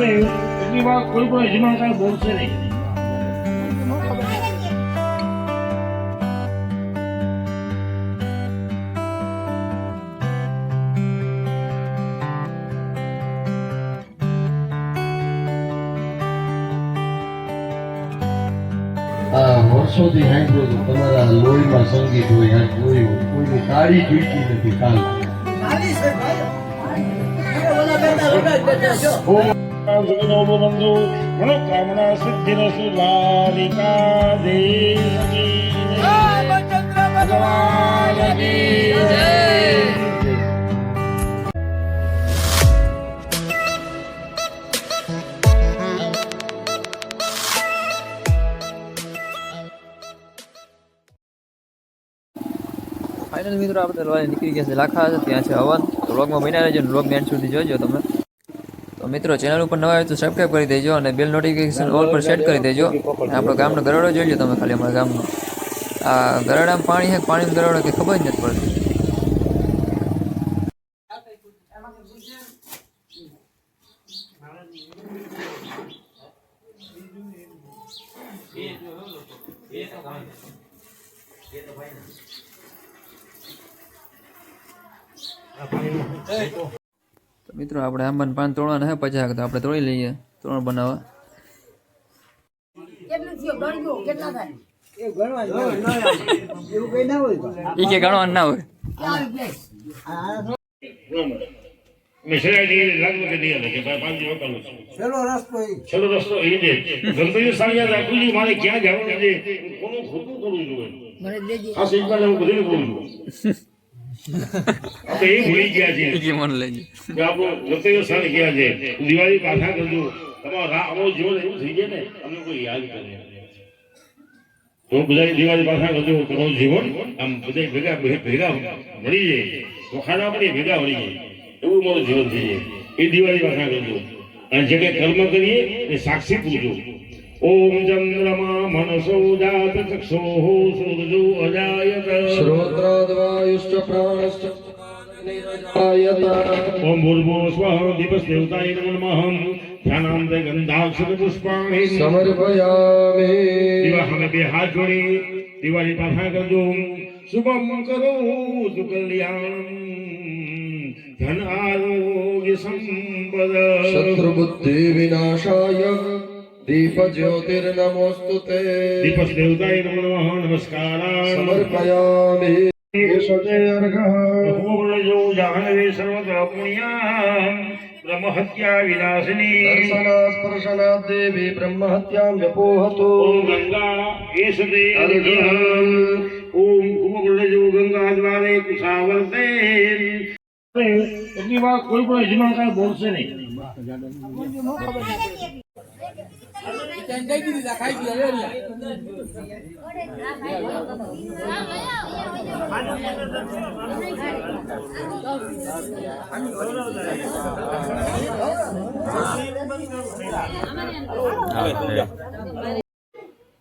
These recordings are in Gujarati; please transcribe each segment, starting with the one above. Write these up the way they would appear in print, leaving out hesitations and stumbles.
એટલી વાર કોઈ પણ યજમાન કાંઈ બોલશે નહીં. વર્ષોથી સાંભળ્યું હતું તમારા લોહીમાં સંગીત હોય, આ જોયું કોઈની તાળી જોઈતી નથી. કાલ મનોકામના સિદ્ધિરસુ લાલિકા દેવી ભગવાન કી જય. ફાઇનલ મિત્રો આપણે તલવારે નીકળી ગયા છે લાખા, ત્યાં છે હવન. તો વ્લોગમાં બન્યા રહેજો, વ્લોગને એન્ડ સુધી જોજો તમે. તો મિત્રો ચેનલ ઉપર નવા હોય તો સબસ્ક્રાઈબ કરી દેજો અને બેલ નોટિફિકેશન ઓલ પર સેટ કરી દેજો. આપણો ગામનો ગરડો જોઈ લો તમે, ખાલી અમારા ગામનો. આ ગરડામાં પાણી છે, પાણીનો ગરડો કે ખબર જ નથી પડતી. તો મિત્રો આપણે આંબાના પાન તોડવાના છે 50, તો આપણે તોડી લઈએ તોરણ બનાવવા. એ કે ગણવાનું ના હોય. મિશ્રાજી લાગુ કે નહીં કે ભાઈ 5 વકલ છેલ્લો રસ્તો એ છે. ગણપતિ સાંજે રાખુજી મારે ક્યાં જવાનું છે, કોનું ખોટું કરવું જોઈએ મને દેજે. આ સિંગલ હું બધું બોલું છું. આપણે એ ભૂલી ગયા છે કે મન લેજો કે આપણો ગણપતિ સાંજે ક્યાં છે. દિવાળી પાછા કરજો. તમારો અમારું જીવન એવું થઈ જાય ને અમને કોઈ યાદ કરે તો બધા દિવાળી પાછા કરજો. તમારું જીવન આમ બધા ભેગા મળી જાય, વખાણા પડી ભેગા મળી જાય એવું મારું જીવન થઈ જાય. એ દિવાળી પાછા કરજો. અને જે કઈ કર્મ કરીએ એ સાક્ષી પૂજો. ઓમ ચંદ્રમા મનસો જાત ચક્ષોઃ સૂર્યો અજાયત શ્રોત્રાદવાયુશ્ચ પ્રાણશ્ચ ઓમ ભૂર્ભુવઃ સ્વઃ દિવસ દેવતાય નમઃ ધ્યાનાંતે ગંધાક્ષર પુષ્પાણિ સમર્પયામિ. દિવા સામે બે હાથ જોડી દિવાળી પાછા કરજો. શુભમ કરો સુકલ્યાણમ ધન આરોગ્ય સંપદ શત્રુ બુદ્ધિ વિનાશાય દીપ જ્યોતિર્નમોસ્તુતે. દીપસ દેવતાય નમઃ નમસ્કારાન સમર્પયામિ. જાહ્નવી સર્વત્ર પુણ્યામ બ્રહ્મ હત્યા વિનાશિની દર્શના સ્પર્શના દેવી બ્રહ્મ હત્યામ વ્યપોહતો. ઓમ ગંગા એષતે ઓમ કુમકુંડજો ગંગા દ્વારે કુશાવર્તે. એટલી વાર કોઈ પણ યજમાન કાંઈ બોલશે નહીં.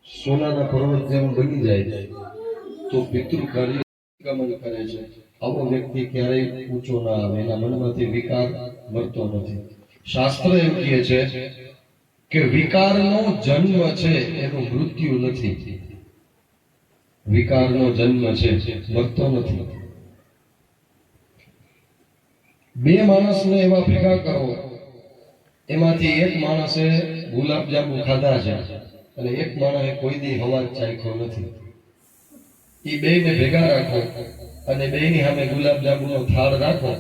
સોનાના પર્વત જેમ બની જાય તો પિતૃ કાર્ય ગમન કરે છે. આવો વ્યક્તિ ક્યારેય ઊંચો ના આવે, એના મનમાંથી વિકાર વર્તો નથી. શાસ્ત્ર એમ કહે છે કે વિકારનો જન્મ છે એનું મૃત્યુ નથી. વિકારનો જન્મ છે, મરતો નથી. બે માણસને એવા ભેગા કરો, એમાંથી એક માણસે ગુલાબજાંબુ ખાધા છે અને એક માણસે કોઈ દી હવા ચાખ્યો નથી. એ બેયને ભેગા રાખો અને બેયની સામે ગુલાબજાંબુનો થાળ રાખો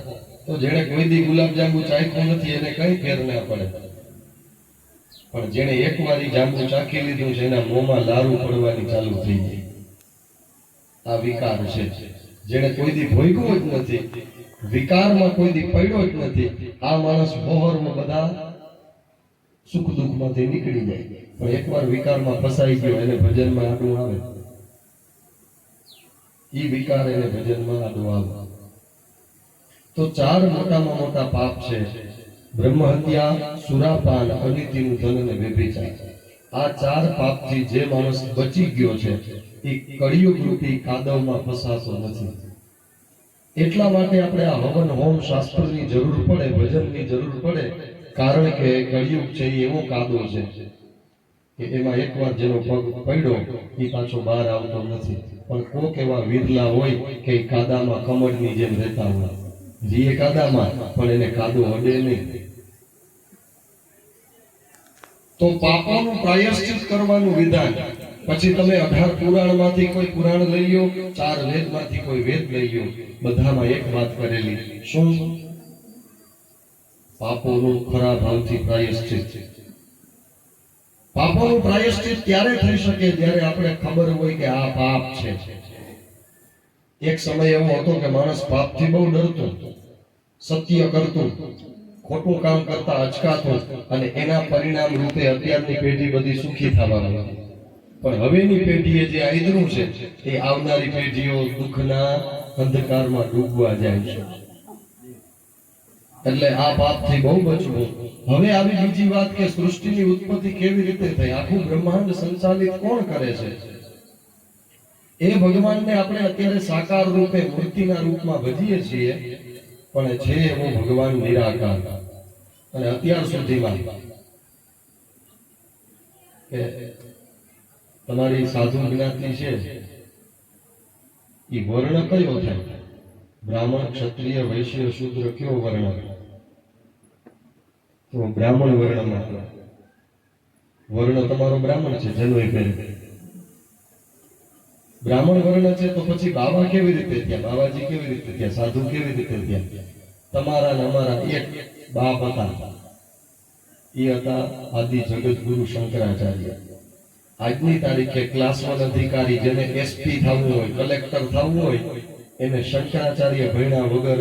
તો જેણે કોઈ દી ગુલાબજાંબુ ચાખ્યો નથી એને કઈ ફેર ના પડે. પણ જેણે એકવાર જાંબુ ચાખી લીધું છે એના મોંમાં લારું પડવાની ચાલુ થઈ ગઈ. આ વિકાર છે. જેણે કોઈ દી ભોગવ્યો જ નથી, વિકારમાં કોઈ દી પડ્યો જ નથી, આ માણસ બહોરમાં બધા સુખ દુઃખમાંથી નીકળી જાય. પણ એકવાર વિકારમાં ફસાઈ ગયો એને ભજનમાં આડું આવે. ઈ વિકાર એને ભજનમાં આડું આવે. તો 4 મોટામાં મોટા પાપ છે: બ્રહ્મ હત્યા, સુરાપાન, અનિતિનું ધન અને વ્યભિચાર. આ 4 પાપથી જે માણસ બચી ગયો છે એ કળિયુગ રૂપી કાદવમાં ફસાતો નથી. એટલા માટે આપણે આ હવન હોમ શાસ્ત્રની જરૂર પડે, ભજનની જરૂર પડે કારણ કે કળિયુગ છે એ એવો કાદો છે કે એમાં એકવાર જેનો પગ પડ્યો એ પાછો બહાર આવતો નથી. પણ કોક એવા વિરલા હોય કે એ કાદામાં કમળની જેમ રહેતા હોય, રીએ કાદામાં પણ એને કાદો અડે નહીં. તો પાપોનું પ્રાયશ્ચિત કરવાનું વિધાન, પછી તમે 18 પુરાણમાંથી કોઈ પુરાણ લઈ લો, 4 વેદમાંથી કોઈ વેદ લઈ લો, બધામાં એક વાત કરેલી, શું? પાપોનું ખરા ભાવથી પ્રાયશ્ચિત. પાપોનું પ્રાયશ્ચિત ત્યારે થઈ શકે જ્યારે આપણે ખબર હોય કે આ પાપ છે. એક સમય એવો હતો કે માણસ પાપથી બહુ ડરતો, સત્ય કરતો, ખોટું કામ કરતા અચકાતો, અને એના પરિણામ રૂપે અત્યારની પેઢી બધી સુખી થવા લાગી. પણ હવેની પેઢીએ જે આદર્યું છે એ આવનારી પેઢીઓ દુઃખના અંધકારમાં ડૂબવા જાય છે. એટલે આ પાપથી બહુ બચવું. હવે આવી બીજી વાત કે સૃષ્ટિની ઉત્પત્તિ કેવી રીતે થઈ, આખું બ્રહ્માંડ સંચાલિત કોણ કરે છે? એ ભગવાનને આપણે અત્યારે સાકાર રૂપે મૂર્તિના રૂપમાં ભજીએ છીએ, પણ છે એવો ભગવાન નિરાકાર. અને અત્યાર સુધીમાં કે તમારી સાધુ જ્ઞાતિ છે એ વર્ણ કયો થાય? બ્રાહ્મણ, ક્ષત્રિય, વૈશ્ય, શૂદ્ર કયો વર્ણ? તો બ્રાહ્મણ વર્ણમાં વર્ણ તમારો બ્રાહ્મણ છે, જનોઈ પહેરે બ્રાહ્મણ વર્ણ છે. તો પછી બાબા કેવી રીતે થયા? બાબાજી કેવી રીતે થયા? સાધુ કેવી રીતે થયા? તમારા ને અમારા એક બાપ હતા, એ હતા આદિ જગત ગુરુ શંકરાચાર્ય. આજની તારીખે ક્લાસ 1 અધિકારી, જેને એસપી થવું હોય, કલેક્ટર થવું હોય, એને શંકરાચાર્ય ભણ્યા વગર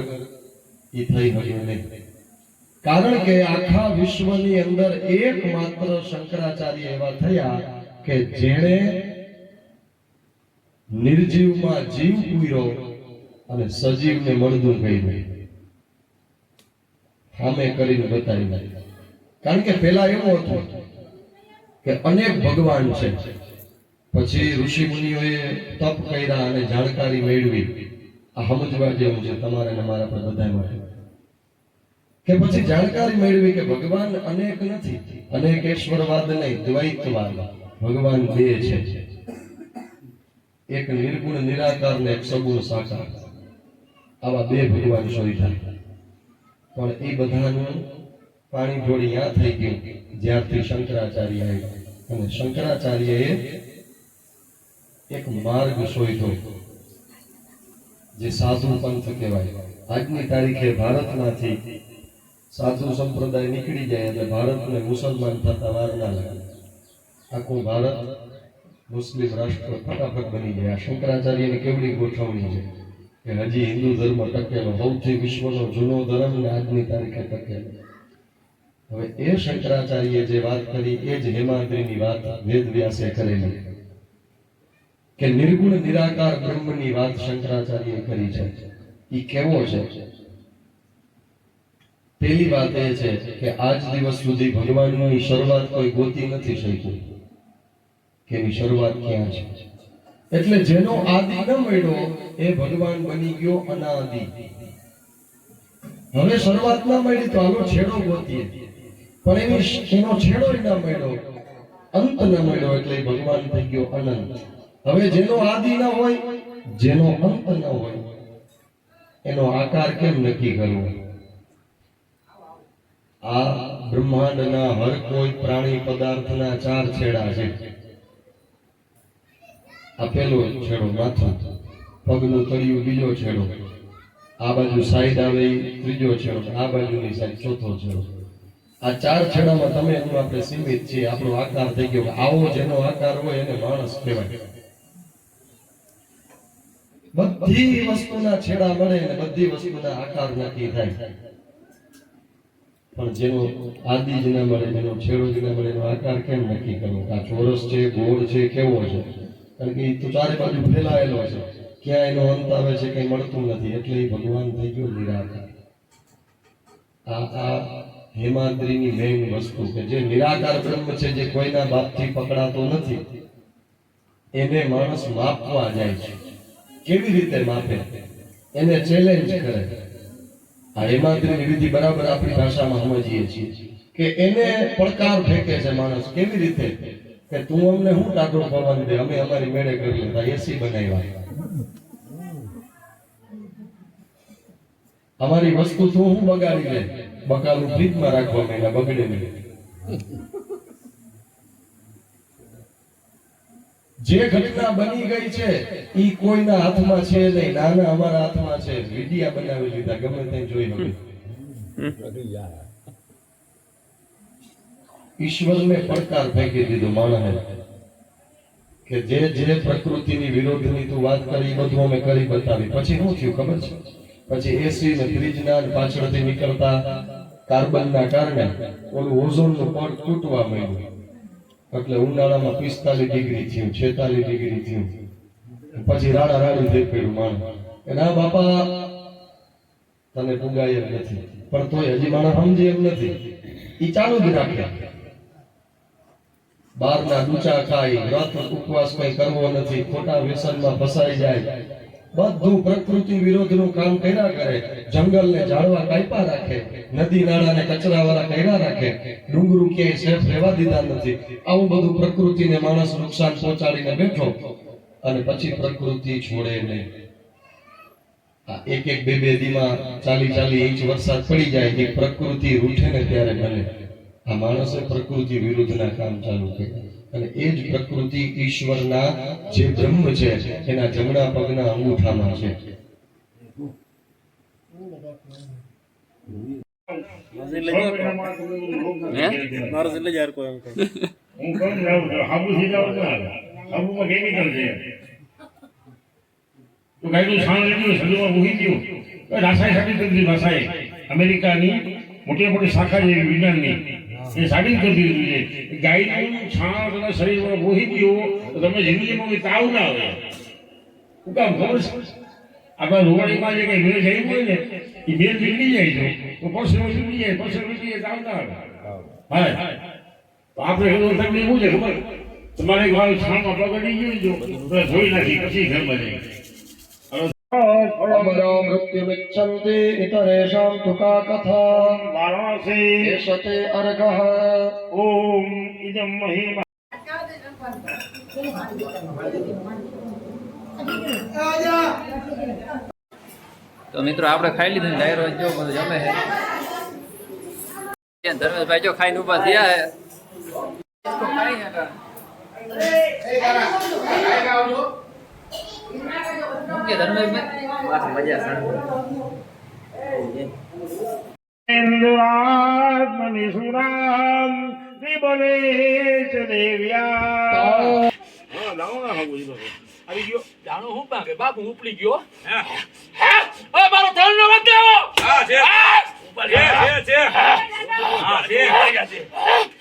એ થઈ ગયું નહીં. કારણ કે આખા વિશ્વની અંદર એકમાત્ર શંકરાચાર્ય એવા થયા કે જેણે નિર્જીવમાં જીવ પૂર્યો અને સજીવને મળદું કર્યું, સામે કરીને બતાવી. કારણ કે પેલા એવું હતું કે અનેક ભગવાન છે, પછી ઋષિ મુનિઓએ તપ કર્યા અને જાણકારી મેળવી. આ સમજવા જેવું છે તમારે ને મારા પર બધા માટે, કે પછી જાણકારી મેળવી કે ભગવાન અનેક નથી, અનેકેશ્વરવાદ નહીં, દ્વૈતવાદ. ભગવાન બે છે, એક નિર્ગુણ નિરાકાર ને એક સગુણ સાકાર. આવા બે ભગવાન શોધ્યા. પણ એ બધાનું પાણી ઢોળી યા થઈ ગયું જ્યારથી શંકરાચાર્ય આવ્યા. અને શંકરાચાર્યએ એક માર્ગ શોધ્યો જે સાધુ પંથ કહેવાય. આજની તારીખે ભારતમાંથી સાધુ સંપ્રદાય નીકળી જાય એટલે ભારતને મુસલમાન થતા વાર ના લાગે. આખું ભારત મુસ્લિમ રાષ્ટ્ર ફટાફટ બની જાય. આ શંકરાચાર્યની કેવડી ગોઠવણી છે કે હજી હિન્દુ ધર્મ ટકેલો, સૌથી વિશ્વનો જૂનો ધર્મ ને આજની તારીખે ટકેલો. હવે એ શંકરાચાર્ય જે વાત કરી એ જ હેમાદ્રીની વાત વેદવ્યાસે કરેલી કે નિર્ગુણ નિરાકાર બ્રહ્મની વાત શંકરાચાર્યએ કરી છે. એ કેવો છે? પહેલી વાત એ છે કે આજ દિવસ સુધી ભગવાનની શરૂઆત કોઈ ગોતી નથી શક્યું કે એની શરૂઆત ક્યાં છે. એટલે જેનો આદિ ન મળ્યો એ ભગવાન બની ગયો અનાદિ. હવે શરૂઆત ના મળી તો આનો છેડો ગોતીએ, પણ એનો છેડો ના મળ્યો, અંત ન મળ્યો, એટલે ભગવાન થઈ ગયો અનંત. હવે જેનો આદિ ન હોય, જેનો અંત ન હોય, એનો આકાર કેમ નક્કી કરવો? આ બ્રહ્માંડના હર કોઈ પ્રાણી પદાર્થના 4 છેડા છે. આ પેલો છેડો માથું, પગનું તળિયું બીજો છેડો, આ બાજુ સાઈડ આવે ત્રીજો છેડો, આ બાજુની સાઈડ ચોથો છેડો. આ 4 છેડામાં તમે આપણે સીમિત છીએ. આપણો આકાર થઈ ગયો. આવો જેનો આકાર હોય એને માણસ કહેવાય. બધી વસ્તુના છેડા મળે અને બધી વસ્તુના આકાર નક્કી થાય. પણ જેનો આદિ જ ના મળે, જેનો છેડો જ ના મળે, એનો આકાર કેમ નક્કી કરવો? આ ચોરસ છે, ગોળ છે, કેવો છે? કારણ કે એ તો ચારે બાજુ ફેલાયેલો છે, ક્યાં એનો અંત આવે છે કઈ મળતું નથી. એટલે એ ભગવાન થઈ ગયો નિરાકાર. આ હેમાદ્રીની મેઇન વસ્તુ કે જે નિરાકાર બ્રહ્મ છે, જે કોઈના બાપથી પકડાતો નથી, એને માણસ માપવા જાય છે. કેવી રીતે માપે? એને ચેલેન્જ કરે. આ હેમાદ્રીની વિધિ બરાબર આપણી ભાષામાં સમજીએ છીએ. કે એને પડકાર ફેંકે છે માણસ. કેવી રીતે? કે તું અમને શું ટાટો પવન દે, અમે અમારી મેળે કરી લેતા, એસી બનાવ્યા. અમારી વસ્તુ તું હું બગાડી લે, બકાલું ફ્રીજમાં રાખવા માંડ્યા, બગડે નહીં. જે ઘટના બની ગઈ છે ઈ કોઈના હાથમાં છે નહીં, નાના અમારા હાથમાં છે. વિડિયા બનાવી લીધા, ગમે તે જોઈ હવે. ઈશ્વરને પડકાર ફેંકી દીધો માણસે કે જે પ્રકૃતિની વિરોધની તું વાત કરી બધું અમે કરી બતાવી. પછી શું થયું ખબર છે? પછી એસી ને ફ્રીજના પાછળથી નીકળતા કાર્બનના કારણે ઓલું ઓઝોનનું પડ તૂટવા માંડ્યું. એટલે ઉનાળામાં 45 ડિગ્રી થયું, 46 ડિગ્રી થયું. પછી રાડા રાડી થઈ પડ્યું માણસ. ના બાપા તને પુગાય એમ નથી, પણ તોય હજી માણસ સમજે એમ નથી. ઈ ચાલુ જ રાખે. બહારના ડૂચા ખાય, વ્રત ઉપવાસ કઈ કરવો નથી, ખોટા વ્યસનમાં ફસાઈ જાય, બધું પ્રકૃતિ વિરોધનું કામ કર્યા કરે. જંગલને ઝાડવા કાપ્યા રાખે, નદી નાળાને કચરાવાળા કર્યા રાખે, ડુંગરું ક્યાંય સેફ રહેવા દીધા નથી. આવું બધું પ્રકૃતિને માણસ નુકસાન પહોંચાડીને બેઠો અને પછી પ્રકૃતિ છોડે નહીં. આ એક બે દીમાં 40 ઇંચ વરસાદ પડી જાય કે પ્રકૃતિ રૂઠે ને ત્યારે મળે. આ માણસે પ્રકૃતિ વિરુદ્ધના કામ ચાલુ કર્યા અને એ જ પ્રકૃતિ ઈશ્વરના જે બ્રહ્મ છે એના જમણા પગના અંગૂઠામાં છે. હું કોણ જાઉં છું હાબુથી જાઉં છું હાબુમાં કેમિકલ છે તો ગાયનું છાણ લીધું સદુમાં ઉહી ગયું રાસાયણ સાબિત કરી દીધું. રાસાયણ અમેરિકાની મોટી મોટી શાખા છે વિજ્ઞાનની એ સાબિત કરી દીધું છે ગાયનું છાણ તમારા શરીરમાં વહી ગયું તો તમે જિંદગીમાં તાવ ના આવે. શું કામ ખબર છે? આપણા રૂવાડીમાં જે કઈ મેળ જઈ હોય ને એ મેળ નીકળી જાય છે તો પરસેવો નીકળી જાય, પરસેવો નીકળી જાય તાવ ના આવે. હા તો આપણે એવું તમને એવું છે ખબર તમારે એક વાર છાણમાં પકડી ગયું જો ધોઈ નાખી પછી ઘરમાં જઈ અમરો મૃત્યુમિચ્છન્તિ ઇતરેષાં તુકા કથા વારાણસી એષતે અર્ઘઃ ઓમ ઇદમ મહિમા. તો મિત્રો આપણે ખાઈ લીધું ને ડાયરો જો બધું જમે છે. ધર્મેશભાઈ જો ખાઈને ઉભા થયા હે. ઇન્દ્રાત્મનિસુરામ વિબલેશ દેવ્યા. હા લાવો ના ખાવું આવી ગયો જાણો હું પાકે બાપુ ઉપડી ગયો હે હે ઓ મારો ધન નો વાત દેવો હા છે ઉપર છે હા છે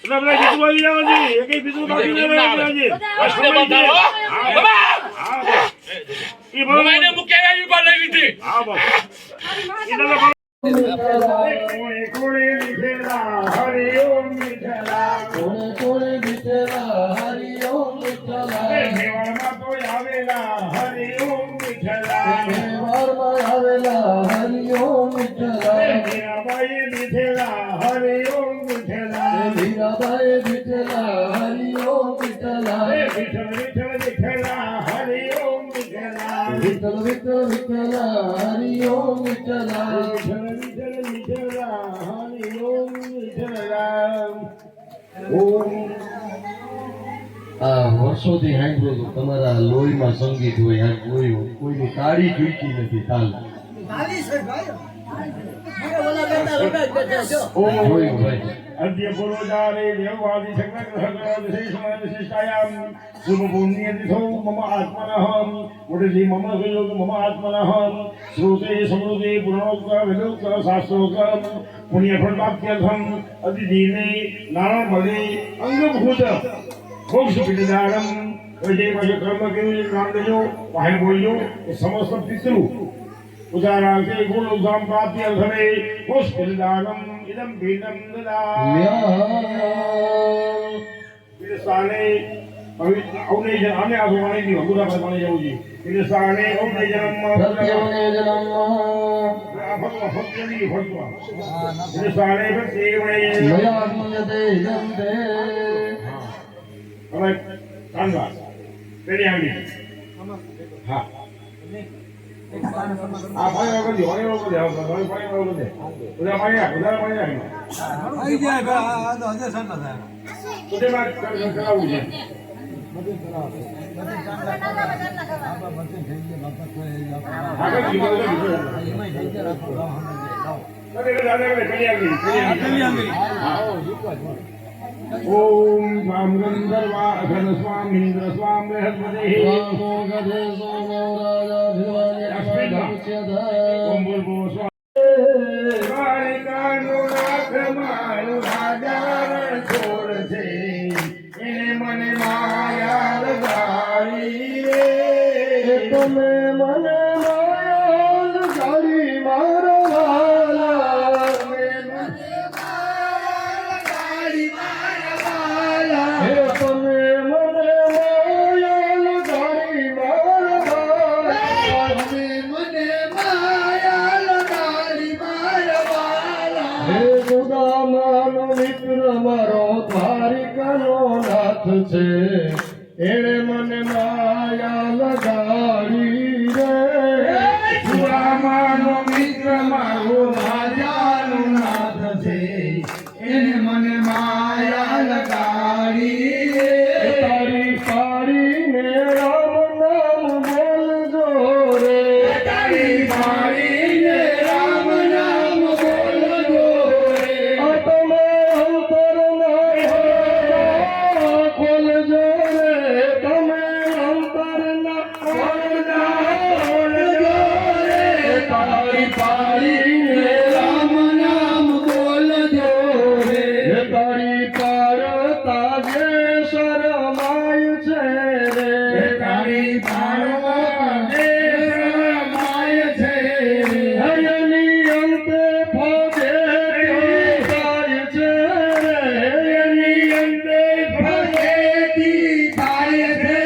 તમે બધા બીજું આવી જાવ છે એકેય બીજું બાકી ન રહે છે રસ્તે બંધારો બાબા હા એ મોબાઈલ મૂકે આવી પર લઈ લીધી હા બસ કોણે કોણે લીધેલા હરિ ઓમ લીધેલા કોણે કોણે દીધેલા હરિ ઓમ વિઠ્ઠલા દેવાળમાં તો આવેલા હરિ ઓમ લીધેલા દેવારમાં આવેલા હરિ ઓમ વિઠ્ઠલા મીરાબાઈએ લીધેલા હરિ ઓમ લીધેલા મીરાબાઈએ દીધેલા હરિ ઓમ વિઠ્ઠલા વિઠ્ઠલ વિઠ્ઠલ લીધેલા હરિ ઓમ લીધેલા વિઠ્ઠલ વિઠ્ઠલ વિઠ્ઠલા હરિ ઓમ વિઠ્ઠલા વિઠ્ઠલ વિઠ્ઠલ લીધેલા હરિ ઓમ લીધેલા ઓમ. આ વર્ષોથી સાંભળ્યું હતું તમારા લોહીમાં સંગીત હોય, આ કોઈની તાળી ચૂકી નથી તાલ જોયું ભાઈ. અદ્ય પુરોજારે દેવવાદી શંકર વિશિષ્ટાયામ શુભ પુણ્યતિથો મમ આત્મનઃ મુરલી મમ સુયોગ મમ આત્મનઃ શ્રુતે સમૃદ્ધિ પૂર્ણોક્ત વિલોક્ત શાસ્ત્રોક્ત પુણ્યફળપ્રાપ્ત્યર્થમ અતિદીને નારાયણ ભલે અંગભૂત મોક્ષ પીડારમ જે કર્મ કેવું નામ લેજો વાહે બોલજો એ સમસ્ત પિતૃ ઉદાહરણાર્થે ગુણોદ્ધામ પ્રાપ્ત્યર્થમે મોક્ષ પીડારમ ઇદમ ભીતમ દદા સ્થાને અવને આને આસો પાણી દીધું ગુડા પાણી જવું છે સ્થાને અવને જન્મ ફરવા ફરતી ફરવા એટલે સાડે પર સેવાય મયા આત્મયતે ઇદંતે હવે કાનવા પેલી આવી હા આ ભાઈ વગર જોઈ વગર જાવ ભાઈ ભાઈ વગર દે ઉધા ભાઈ આવી જાય આ તો હજે સન ના થાય ઉધે બાદ કરાવવું છે આગળ જીવો ઓમ swarm ગંધર્વા અઘન swarm Indra swarm Brihaspati રામો ગધે સોમો રાજા ભિવાની ઓમ બોલ બોલ સ્વામ કાલિકાનું નાથ મારું રાજા છોડ છે એને મને માયા લગાડી રે તમે મને માયા લગાડી મારા વાલા હે તમે મને માયા લગાડી મારા વાલા હે સુદામાનો મિત્ર મારો દ્વારિકાનો નાથ છે એણે મને માયા લગાડી રે સુદામાનો મિત્ર મારો રાજાનું નાથ છે એને મને માયા લગાડી રે તારી પાડીને રામ નામ બોલજો રે તારી પાડીને રામ નામ બોલજો રે આ તમે અંતરના ખોલજો રે તમે અંતરના ખોલજો રે તારી પાડીને રામ નામ બોલજો રે તારી પાડતા જે શરમાય છે રે તારી પાડવા દે માય છે હયની અંતે ફોજે થાય છે રે હયની અંતે ભગેતી થાય છે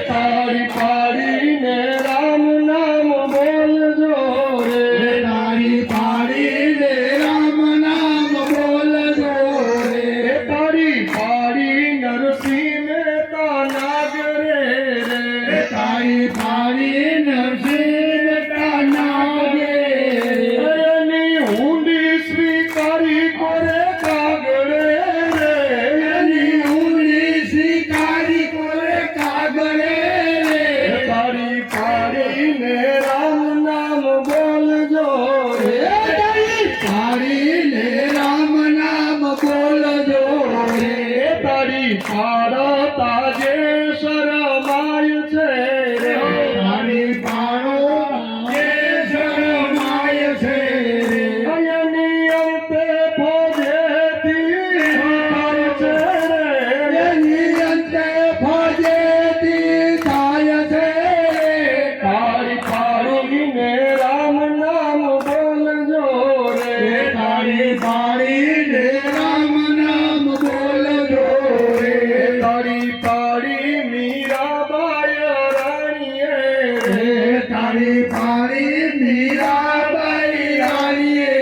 તારી પાડીને રામ નામ બોલજો રે તારી પાડીને રામ નામ બોલજો રે તારી પાડી નરસિંહ મહેતા નાગરે રે તારી પાડી નરસિંહ નાગે હયની ઊંડી સ્વીકારી કરે કાગળે રે એની ઊંડી શિકારી કોરે કાગળે રે તારી પાડીને રામ નામ બોલજો રે પાડીને રામ નામ બોલજો રે તારી પાડતા જે શરમાય છે રે તારી પાડો જે શરમાય છે રે હયની અંતે ફોજેથી થાય છે રે એની અંતે ફજેતી થાય છે તારી પાડીને રામ નામ બોલજો રે તારી પાડીને રામ નામ બોલજો રે તારી પાડી મીરાબાઈ રાણીએ રે તારી પાડી મીરાબાઈ રાણીએ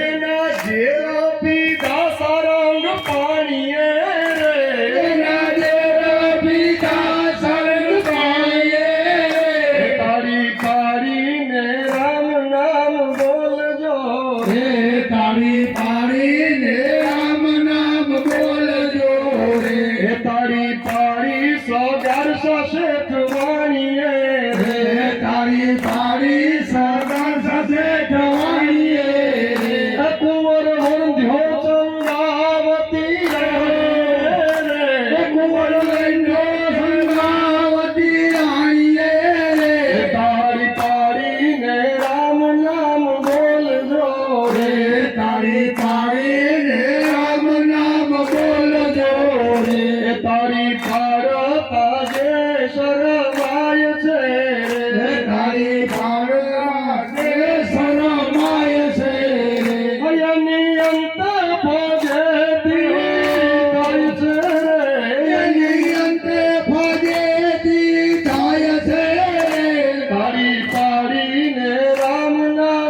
એના જેરા પીધા સારંગ પાણીએ રે એના જેરા પીધા સરગ પાણીએ તારી પાડીને રામ નામ બોલજો રે તારી પાડીને રામ નામ બોલજો રે તારી પાડી 111 શેઠ વાણીએ રે તારી પાડી સરદાર સાથે જવાણીએ રે કુંવર વંધ્યો ચંદ્રાવતી રે કુંવર લઈને સંગાવતી રાણીએ રે તારી પાડીને રામ નામ બોલજો રે તારી પાડીને રામ નામ બોલજો રે તારી પાડતા જે શરમાય છે રે તારી પાડવા દે શરમાય છે રે હયની અંતર ફોજેથી થાય છે રે એની અંતે ફજેતી થાય છે રે તારી પાડીને રામ નામ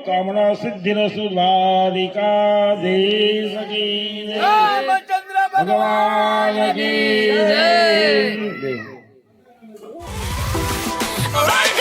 મનોકામના સિદ્ધિરસ્તુ દ્વારિકાધીશ કી જય. ભગવાન કી જય. All right.